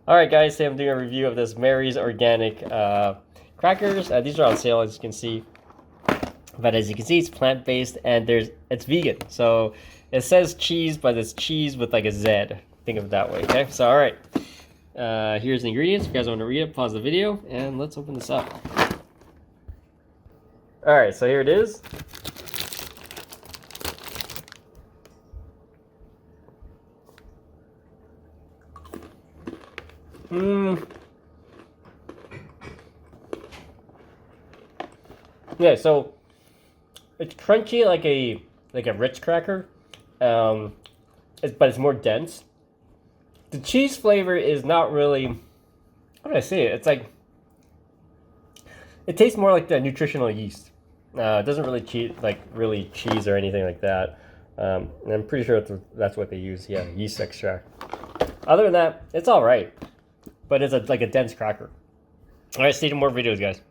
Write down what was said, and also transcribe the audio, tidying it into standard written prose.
Alright guys, today I'm doing a review of this Mary's Organic crackers. These are on sale, as you can see. But as you can see, it's plant-based and it's vegan. So it says cheese, but it's cheese with like a Z. Think of it that way, okay? So alright. Here's the ingredients. If you guys want to read it, pause the video and let's open this up. Alright, so here it is. Yeah, so it's crunchy like a Ritz cracker, but it's more dense. The cheese flavor is not really. How do I say it? It's like it tastes more like the nutritional yeast. It doesn't really really cheese or anything like that. And I'm pretty sure that's what they use. Yeah, yeast extract. Other than that, it's all right, but it's like a dense cracker. All right, stay tuned for more videos, guys.